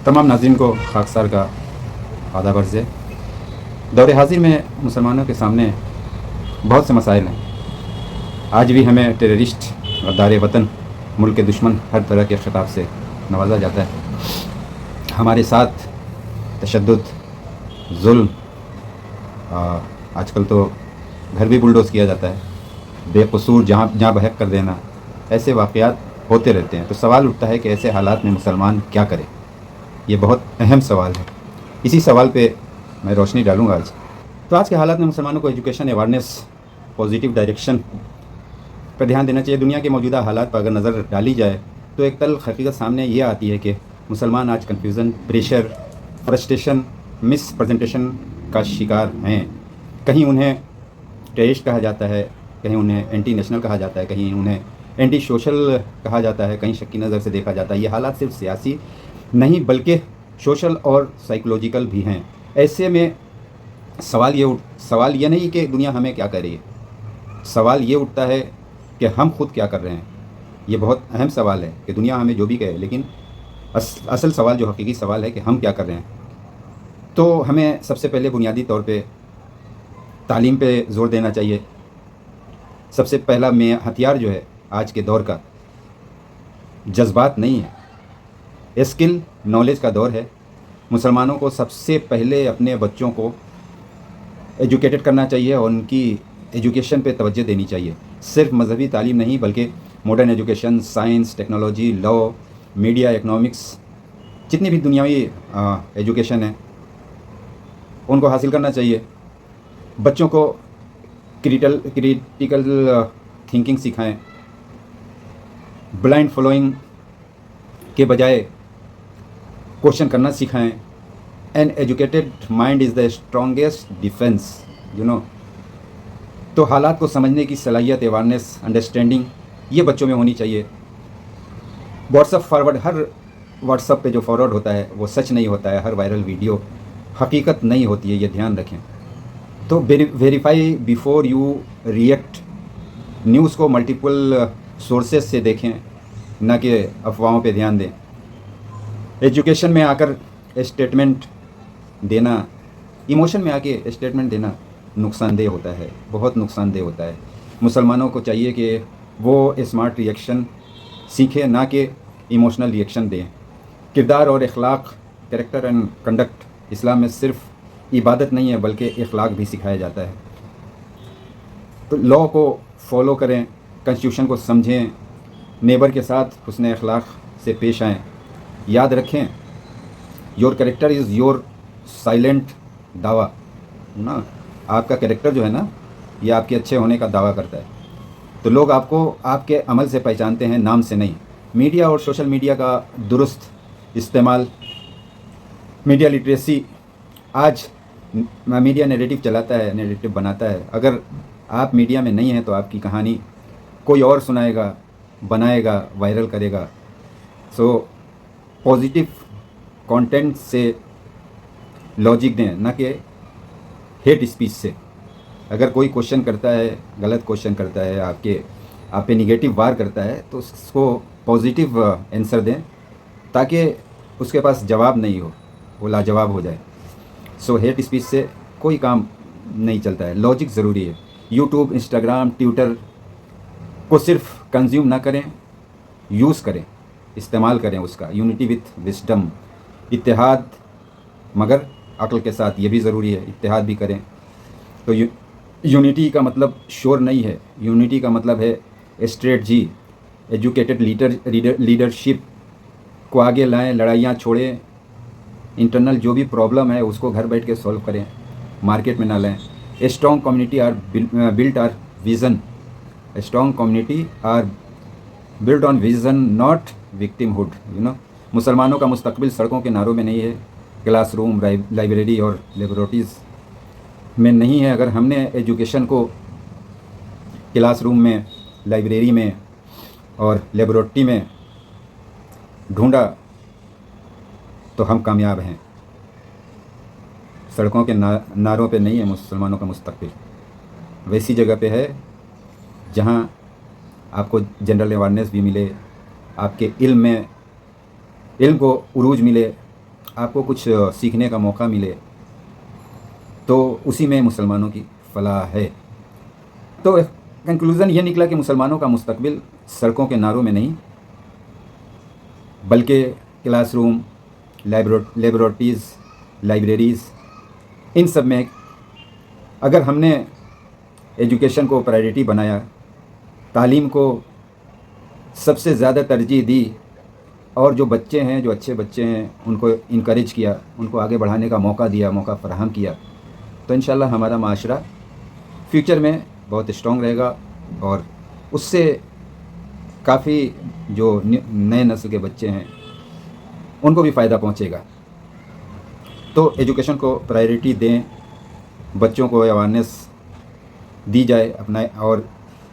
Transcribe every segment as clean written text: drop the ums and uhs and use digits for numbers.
तमाम नाज़रीन को खाकसार का आदाब अर्ज़ है। दौर हाज़िर में मुसलमानों के सामने बहुत से मसाइल हैं। आज भी हमें टेररिस्ट और दार वतन, मुल्क के दुश्मन हर तरह के ख़िताब से नवाजा जाता है। हमारे साथ तशद्दुद, जुल्म, आजकल तो घर भी बुलडोज़ किया जाता है, बेकसूर जहाँ बहक कर देना, ऐसे वाक़यात होते रहते हैं। तो सवाल उठता है कि ऐसे हालात में मुसलमान क्या करे। ये बहुत अहम सवाल है। इसी सवाल पे मैं रोशनी डालूँगा आज। तो आज के हालात में मुसलमानों को एजुकेशन, अवेयरनेस, पॉजिटिव डायरेक्शन पर ध्यान देना चाहिए। दुनिया के मौजूदा हालात पर अगर नज़र डाली जाए तो एक तल्ख़ हकीकत सामने ये आती है कि मुसलमान आज confusion, pressure, frustration, miss presentation का शिकार हैं। कहीं उन्हें टेररिस्ट कहा जाता है, कहीं उन्हें एंटी नेशनल कहा जाता है, कहीं उन्हें एंटी सोशल कहा जाता है, कहीं शक की नज़र से देखा जाता है। ये हालात सिर्फ सियासी नहीं बल्कि सोशल और साइकोलॉजिकल भी हैं। ऐसे में सवाल ये नहीं कि दुनिया हमें क्या कर रही है, सवाल ये उठता है कि हम खुद क्या कर रहे हैं। ये बहुत अहम सवाल है कि दुनिया हमें जो भी कहे, लेकिन असल सवाल जो हकीकी सवाल है कि हम क्या कर रहे हैं। तो हमें सबसे पहले बुनियादी तौर पे तालीम पे ज़ोर देना चाहिए। सबसे पहला हथियार जो है आज के दौर का जज्बात नहीं है, स्किल नॉलेज का दौर है। मुसलमानों को सबसे पहले अपने बच्चों को एजुकेटेड करना चाहिए और उनकी एजुकेशन पे तवज्जो देनी चाहिए। सिर्फ मजहबी तालीम नहीं बल्कि modern education, science, technology, law, media, economics, जितनी भी दुनियावी एजुकेशन है उनको हासिल करना चाहिए। बच्चों को क्रिटिकल थिंकिंग सिखाएं, ब्लाइंड फॉलोइंग के बजाय क्वेश्चन करना सिखाएं। An educated mind is the strongest defence, तो हालात को समझने की सलाहियत, अवेयरनेस, अंडरस्टैंडिंग ये बच्चों में होनी चाहिए। हर व्हाट्सअप पे जो फॉरवर्ड होता है वो सच नहीं होता है, हर वायरल वीडियो हकीकत नहीं होती है, ये ध्यान रखें। तो verify before you react. News को मल्टीपल सोर्सेज से देखें, न कि अफवाहों पे ध्यान दें। एजुकेशन में आकर स्टेटमेंट देना, इमोशन में आके स्टेटमेंट देना नुकसानदेह होता है, बहुत नुकसानदेह होता है। मुसलमानों को चाहिए कि वो स्मार्ट रिएक्शन सीखें, ना कि इमोशनल रिएक्शन दें। किरदार और अखलाक, कैरेक्टर एंड कंडक्ट इस्लाम में सिर्फ इबादत नहीं है बल्कि अखलाक भी सिखाया जाता है। तो लॉ को फॉलो करें, कॉन्स्टिट्यूशन को समझें, नेबर के साथ हुस्न अखलाक से पेश आएँ। याद रखें, your character is your silent दावा ना। आपका कैरेक्टर जो है ना, ये आपके अच्छे होने का दावा करता है। तो लोग आपको आपके अमल से पहचानते हैं, नाम से नहीं। मीडिया और सोशल मीडिया का दुरुस्त इस्तेमाल, मीडिया लिटरेसी। आज मीडिया नैरेटिव चलाता है, नैरेटिव बनाता है। अगर आप मीडिया में नहीं हैं तो आपकी कहानी कोई और सुनाएगा, बनाएगा, वायरल करेगा। सो पॉजिटिव कंटेंट से लॉजिक दें, ना कि हेट स्पीच से। अगर कोई क्वेश्चन करता है, गलत क्वेश्चन करता है, आप पे निगेटिव वार करता है, तो उसको पॉजिटिव आंसर दें ताकि उसके पास जवाब नहीं हो, वो लाजवाब हो जाए। सो हेट स्पीच से कोई काम नहीं चलता है, लॉजिक ज़रूरी है। यूट्यूब, इंस्टाग्राम, ट्विटर को सिर्फ कंज्यूम ना करें, यूज़ करें, इस्तेमाल करें उसका। यूनिटी विथ विस्डम, इत्तेहाद मगर अक्ल के साथ, ये भी ज़रूरी है, इत्तेहाद भी करें। तो यूनिटी का मतलब शोर नहीं है, यूनिटी का मतलब है स्ट्रेटजी। एजुकेटेड लीडरशिप को आगे लाएं, लड़ाइयाँ छोड़ें। इंटरनल जो भी प्रॉब्लम है उसको घर बैठ के सॉल्व करें, मार्केट में ना लाएं। A strong community are built our vision. A strong community are build on vision, not victimhood. मुसलमानों का मुस्तकबिल सड़कों के नारों में नहीं है, क्लासरूम, लाइब्रेरी और लेबोरेटरीज़ में नहीं है। अगर हमने एजुकेशन को क्लासरूम में, लाइब्रेरी में और लेबोरेटरी में ढूंढा तो हम कामयाब हैं। सड़कों के नारों पे नहीं है मुसलमानों का मुस्तकबिल, वैसी जगह पे है जहाँ आपको जनरल अवेयरनेस भी मिले, आपके इल्म को उरूज मिले, آپ کو کچھ سیکھنے کا موقع ملے تو اسی میں مسلمانوں کی فلاح ہے. تو کنکلوژن یہ نکلا کہ مسلمانوں کا مستقبل سڑکوں کے نعروں میں نہیں بلکہ کلاس روم، لیبورٹریز، لائبریریز، ان سب میں اگر ہم نے ایجوکیشن کو پرائرٹی بنایا، تعلیم کو سب سے زیادہ ترجیح دی اور جو بچے ہیں، جو اچھے بچے ہیں، ان کو انکریج کیا، ان کو آگے بڑھانے کا موقع دیا، موقع فراہم کیا، تو انشاءاللہ ہمارا معاشرہ فیوچر میں بہت اسٹرانگ رہے گا اور اس سے کافی جو نئے نسل کے بچے ہیں ان کو بھی فائدہ پہنچے گا. تو ایجوکیشن کو پرائرٹی دیں، بچوں کو اویئرنیس دی جائے اپنا، اور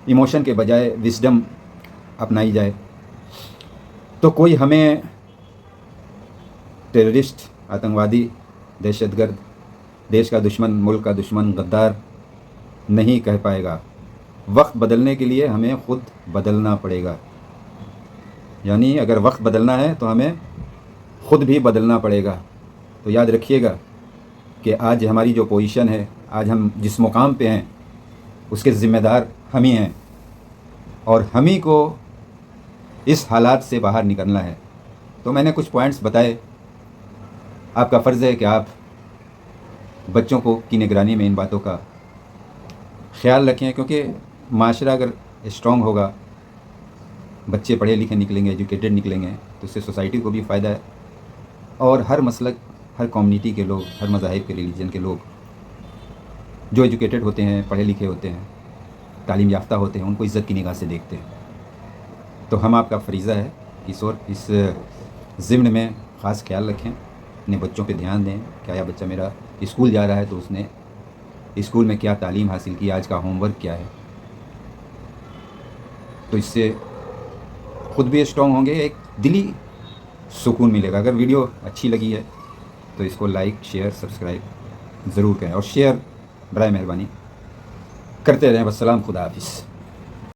ایموشن کے بجائے وزڈم اپنائی جائے. تو کوئی ہمیں ٹیررسٹ، آتنکوادی، دہشت گرد، دیش کا دشمن، ملک کا دشمن، غدار نہیں کہہ پائے گا. وقت بدلنے کے لیے ہمیں خود بدلنا پڑے گا. یعنی اگر وقت بدلنا ہے تو ہمیں خود بھی بدلنا پڑے گا. تو یاد رکھیے گا کہ آج ہماری جو پوزیشن ہے، آج ہم جس مقام پہ ہیں، اس کے ذمہ دار ہم ہی ہیں اور ہم ہی کو اس حالات سے باہر نکلنا ہے. تو میں نے کچھ پوائنٹس بتائے. آپ کا فرض ہے کہ آپ بچوں کو کی نگرانی میں ان باتوں کا خیال رکھیں، کیونکہ معاشرہ اگر اسٹرانگ ہوگا، بچے پڑھے لکھے نکلیں گے، ایجوکیٹڈ نکلیں گے، تو اس سے سوسائٹی کو بھی فائدہ ہے اور ہر مسلک، ہر کمیونٹی کے لوگ، ہر مذاہب کے، ریلیجن کے لوگ جو ایجوکیٹڈ ہوتے ہیں، پڑھے لکھے ہوتے ہیں، تعلیم یافتہ ہوتے ہیں، ان کو عزت کی نگاہ سے دیکھتے ہیں. تو ہم آپ کا فریضہ ہے اس ضمن میں خاص خیال رکھیں، اپنے بچوں پہ دھیان دیں کہ آیا بچہ میرا اسکول جا رہا ہے تو اس نے اسکول میں کیا تعلیم حاصل کی، آج کا ہوم ورک کیا ہے. تو اس سے خود بھی اسٹرانگ ہوں گے، ایک دلی سکون ملے گا. اگر ویڈیو اچھی لگی ہے تو اس کو لائک، شیئر، سبسکرائب ضرور کریں اور شیئر برائے مہربانی کرتے رہیں. والسلام، خدا حافظ.